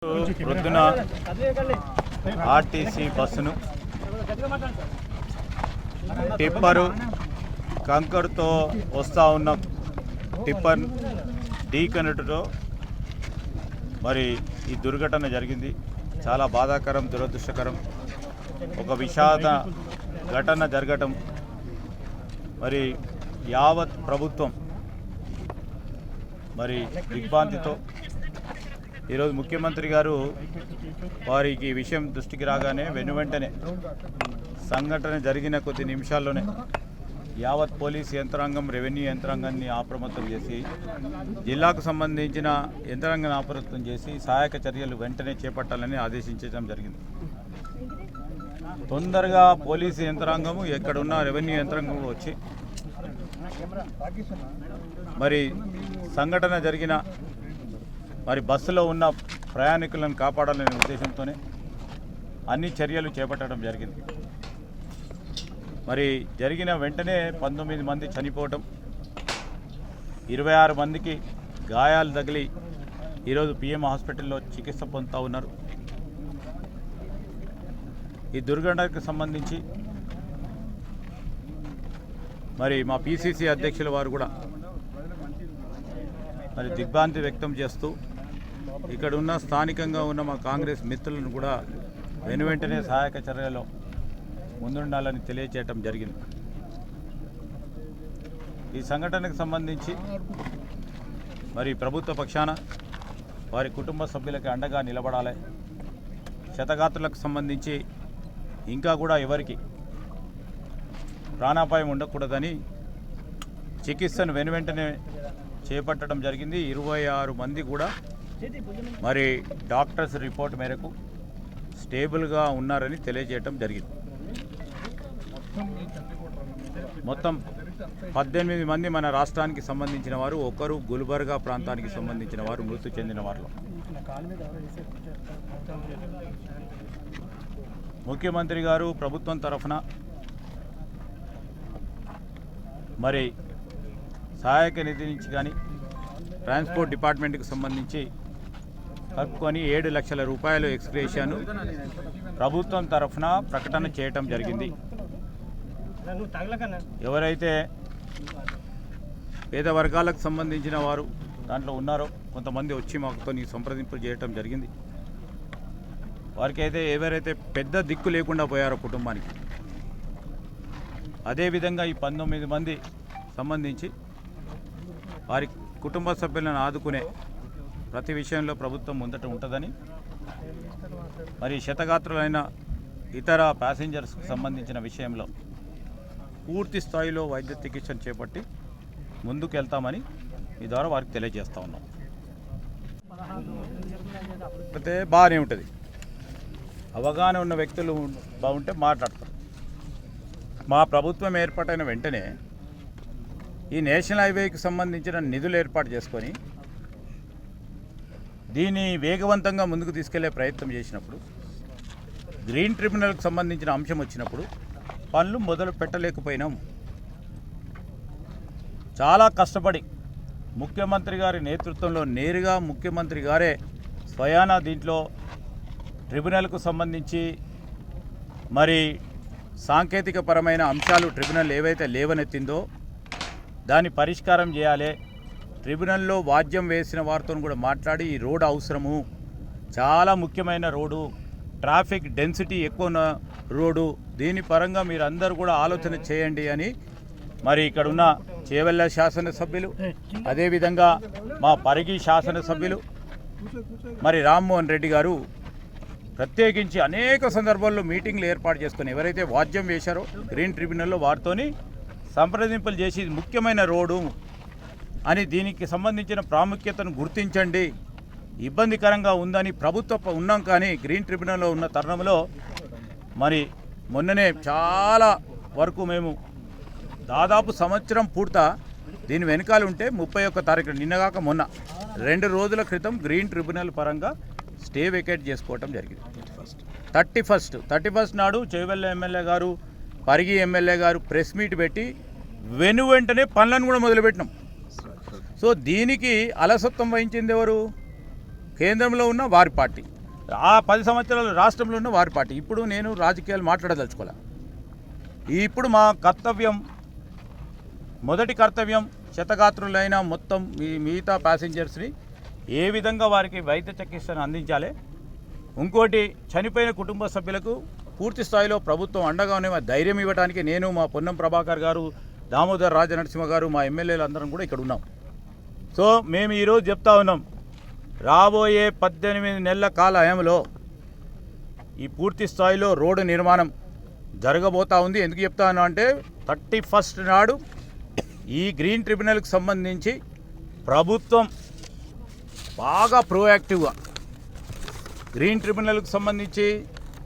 ప్రొద్దున ఆర్టీసీ బస్సును టిప్పరు కంకర్తో వస్తూ ఉన్న టిప్పర్ ఢీకొనటంతో మరి ఈ దుర్ఘటన జరిగింది. చాలా బాధాకరం, దురదృష్టకరం. ఒక విషాద ఘటన జరగటం, మరి యావత్ ప్రభుత్వం మరి దిగ్భ్రాంతితో ఈరోజు ముఖ్యమంత్రి గారు వారికి ఈ విషయం దృష్టికి రాగానే వెనువెంటనే సంఘటన జరిగిన కొద్ది నిమిషాల్లోనే యావత్ పోలీస్ యంత్రాంగం, రెవెన్యూ యంత్రాంగాన్ని అప్రమత్తం చేసి, జిల్లాకు సంబంధించిన యంత్రాంగాన్ని అప్రమత్తం చేసి సహాయక చర్యలు వెంటనే చేపట్టాలని ఆదేశించడం జరిగింది. తొందరగా పోలీసు యంత్రాంగము, ఎక్కడున్న రెవెన్యూ యంత్రాంగం వచ్చి మరి సంఘటన జరిగిన మరి బస్సులో ఉన్న ప్రయాణికులను కాపాడాలనే ఉద్దేశంతోనే అన్ని చర్యలు చేపట్టడం జరిగింది. మరి జరిగిన వెంటనే 19 మంది చనిపోవటం, 26 మందికి గాయాలు తగిలి ఈరోజు పిఎం హాస్పిటల్లో చికిత్స పొందుతూ ఉన్నారు. ఈ దుర్ఘటనకు సంబంధించి మరి మా పిసిసి అధ్యక్షుల వారు కూడా మరి దిగ్భ్రాంతి వ్యక్తం చేస్తూ ఇక్కడ ఉన్న స్థానికంగా ఉన్న మా కాంగ్రెస్ మిత్రులను కూడా వెనువెంటనే సహాయక చర్యలో ముందుండాలని తెలియజేయటం జరిగింది. ఈ సంఘటనకు సంబంధించి మరి ప్రభుత్వ పక్షాన వారి కుటుంబ సభ్యులకి అండగా నిలబడాలి. క్షతగాత్రులకు సంబంధించి ఇంకా కూడా ఎవరికి ప్రాణాపాయం ఉండకూడదని చికిత్సను వెనువెంటనే చేపట్టడం జరిగింది. 26 మంది కూడా మరి డాక్టర్స్ రిపోర్ట్ మేరకు స్టేబుల్గా ఉన్నారని తెలియజేయటం జరిగింది. మొత్తం 18 మంది మన రాష్ట్రానికి సంబంధించిన వారు, ఒకరు గుల్బర్గా ప్రాంతానికి సంబంధించిన వారు మృతి చెందిన వారిలో. ముఖ్యమంత్రి గారు ప్రభుత్వం తరఫున మరి సహాయక నిధి నుంచి కానీ ట్రాన్స్పోర్ట్ డిపార్ట్మెంట్కి సంబంధించి కలుపుకొని 7 లక్షల రూపాయలు ఎక్స్గ్రేషియాను ప్రభుత్వం తరఫున ప్రకటన చేయటం జరిగింది. ఎవరైతే పేద వర్గాలకు సంబంధించిన వారు దాంట్లో ఉన్నారో కొంతమంది వచ్చి మాకుతో సంప్రదింపులు చేయటం జరిగింది. వారికి అయితే ఎవరైతే పెద్ద దిక్కు లేకుండా పోయారో కుటుంబానికి, అదేవిధంగా ఈ 19 మంది సంబంధించి వారి కుటుంబ సభ్యులను ఆదుకునే ప్రతి విషయంలో ప్రభుత్వం ముందట ఉంటుందని, మరి క్షతగాత్రులైన ఇతర ప్యాసింజర్స్కి సంబంధించిన విషయంలో పూర్తి స్థాయిలో వైద్య చికిత్సను చేపట్టి ముందుకు వెళ్తామని ఈ ద్వారా వారికి తెలియజేస్తూ ఉన్నాం. అయితే బాగానే ఉంటుంది, అవగాహన ఉన్న వ్యక్తులు బాగుంటే మాట్లాడతారు. మా ప్రభుత్వం ఏర్పాటైన వెంటనే ఈ నేషనల్ హైవేకి సంబంధించిన నిధులు ఏర్పాటు చేసుకొని దీన్ని వేగవంతంగా ముందుకు తీసుకెళ్లే ప్రయత్నం చేసినప్పుడు, గ్రీన్ ట్రిబ్యునల్కి సంబంధించిన అంశం వచ్చినప్పుడు పనులు మొదలు పెట్టలేకపోయినాం. చాలా కష్టపడి ముఖ్యమంత్రి గారి నేతృత్వంలో నేరుగా ముఖ్యమంత్రి గారే స్వయానా దీంట్లో ట్రిబ్యునల్కు సంబంధించి మరి సాంకేతిక పరమైన అంశాలు ట్రిబ్యునల్ ఏవైతే లేవనెత్తిందో దాన్ని పరిష్కారం చేయాలి. ట్రిబ్యునల్లో వాద్యం వేసిన వారితో కూడా మాట్లాడి ఈ రోడ్డు అవసరము, చాలా ముఖ్యమైన రోడ్డు, ట్రాఫిక్ డెన్సిటీ ఎక్కువ ఉన్న రోడ్డు, దీని పరంగా మీరు అందరూ కూడా ఆలోచన చేయండి అని మరి ఇక్కడున్న చేవెళ్ళ శాసనసభ్యులు, అదేవిధంగా మా పరిగి శాసనసభ్యులు మరి రామ్మోహన్ రెడ్డి గారు ప్రత్యేకించి అనేక సందర్భాల్లో మీటింగ్లు ఏర్పాటు చేసుకొని ఎవరైతే వాద్యం వేశారో గ్రీన్ ట్రిబ్యునల్లో వారితోని సంప్రదింపులు చేసి ముఖ్యమైన రోడ్డు అని, దీనికి సంబంధించిన ప్రాముఖ్యతను గుర్తించండి, ఇబ్బందికరంగా ఉందని ప్రభుత్వం ఉన్నాం. కానీ గ్రీన్ ట్రిబ్యునల్లో ఉన్న తరుణంలో మరి మొన్ననే చాలా వరకు మేము దాదాపు సంవత్సరం పూర్తి దీని వెనకాల ఉంటే 31 తారీఖు నిన్నగాక మొన్న 2 రోజుల క్రితం గ్రీన్ ట్రిబ్యునల్ పరంగా స్టే వెకేట్ చేసుకోవటం జరిగింది. 31 నాడు చేవెళ్ళ ఎమ్మెల్యే గారు, పరిగి ఎమ్మెల్యే గారు ప్రెస్ మీట్ పెట్టి వెంటనే పనులను కూడా మొదలుపెట్టినాం. సో దీనికి అలసత్వం వహించింది ఎవరు? కేంద్రంలో ఉన్న వారి పార్టీ, ఆ 10 సంవత్సరాలు రాష్ట్రంలో ఉన్న వారి పార్టీ. ఇప్పుడు నేను రాజకీయాలు మాట్లాడదలుచుకోలే. ఇప్పుడు మా కర్తవ్యం, మొదటి కర్తవ్యం క్షతగాత్రులైన మొత్తం మిగతా ప్యాసింజర్స్ని ఏ విధంగా వారికి వైద్య చికిత్సను అందించాలి. ఇంకోటి, చనిపోయిన కుటుంబ సభ్యులకు పూర్తి స్థాయిలో ప్రభుత్వం అండగా ఉన్న ధైర్యం ఇవ్వడానికి నేను, మా పొన్నం ప్రభాకర్ గారు, దామోదర్ రాజనరసింహ గారు, మా ఎమ్మెల్యేలు అందరం కూడా ఇక్కడ ఉన్నాం. సో మేము ఈరోజు చెప్తా ఉన్నాం, రాబోయే 18 నెలల కాలంలో ఈ పూర్తి స్థాయిలో రోడ్డు నిర్మాణం జరగబోతా ఉంది. ఎందుకు చెప్తాను అంటే 31st నాడు ఈ గ్రీన్ ట్రిబ్యునల్కి సంబంధించి ప్రభుత్వం బాగా ప్రోయాక్టివ్గా గ్రీన్ ట్రిబ్యునల్కి సంబంధించి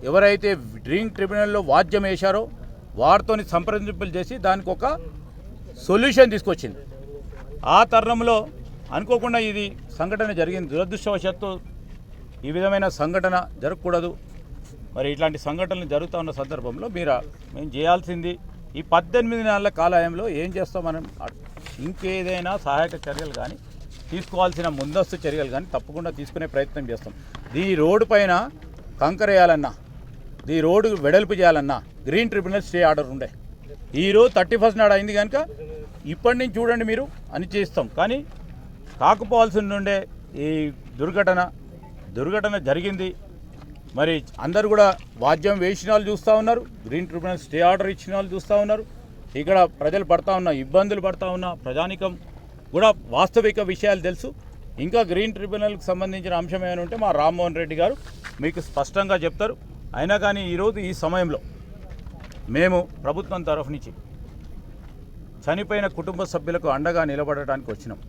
ఎవరైతే గ్రీన్ ట్రిబ్యునల్లో వాద్యం వేశారో వారితో సంప్రదింపులు చేసి దానికి ఒక సొల్యూషన్ తీసుకొచ్చింది. ఆ తరుణంలో అనుకోకుండా ఇది సంఘటన జరిగింది. దురదృష్టవశాత్తు ఈ విధమైన సంఘటన జరగకూడదు. మరి ఇట్లాంటి సంఘటనలు జరుగుతూ ఉన్న సందర్భంలో మేము చేయాల్సింది ఈ 18 నెలల కాలంలో ఏం చేస్తాం, మనం ఇంకేదైనా సహాయక చర్యలు కానీ తీసుకోవాల్సిన ముందస్తు చర్యలు కానీ తప్పకుండా తీసుకునే ప్రయత్నం చేస్తాం. ఈ రోడ్డు పైన కంకర వేయాలన్నా, ఈ రోడ్డు వెడల్పు చేయాలన్నా గ్రీన్ ట్రిబ్యునల్ స్టే ఆర్డర్ ఉండే. ఈరోజు 31st నాడు అయింది కనుక ఇప్పటి నుంచి చూడండి మీరు అని చేస్తాం. కానీ కాకపోవాల్సి ఉండే ఈ దుర్ఘటన జరిగింది. మరి అందరూ కూడా వాద్యం వేసిన వాళ్ళు చూస్తూ ఉన్నారు, గ్రీన్ ట్రిబ్యునల్ స్టే ఆర్డర్ ఇచ్చిన వాళ్ళు చూస్తూ ఉన్నారు. ఇక్కడ ప్రజలు పడతా ఉన్న ఇబ్బందులు పడతా ఉన్న ప్రజానికం కూడా వాస్తవిక విషయాలు తెలుసు. ఇంకా గ్రీన్ ట్రిబ్యునల్కి సంబంధించిన అంశం ఏమైనా ఉంటే మా రామ్మోహన్ రెడ్డి గారు మీకు స్పష్టంగా చెప్తారు. అయినా కానీ ఈరోజు ఈ సమయంలో మేము ప్రభుత్వం తరఫు నుంచి చనిపోయిన కుటుంబ సభ్యులకు అండగా నిలబడటానికి వచ్చినాం.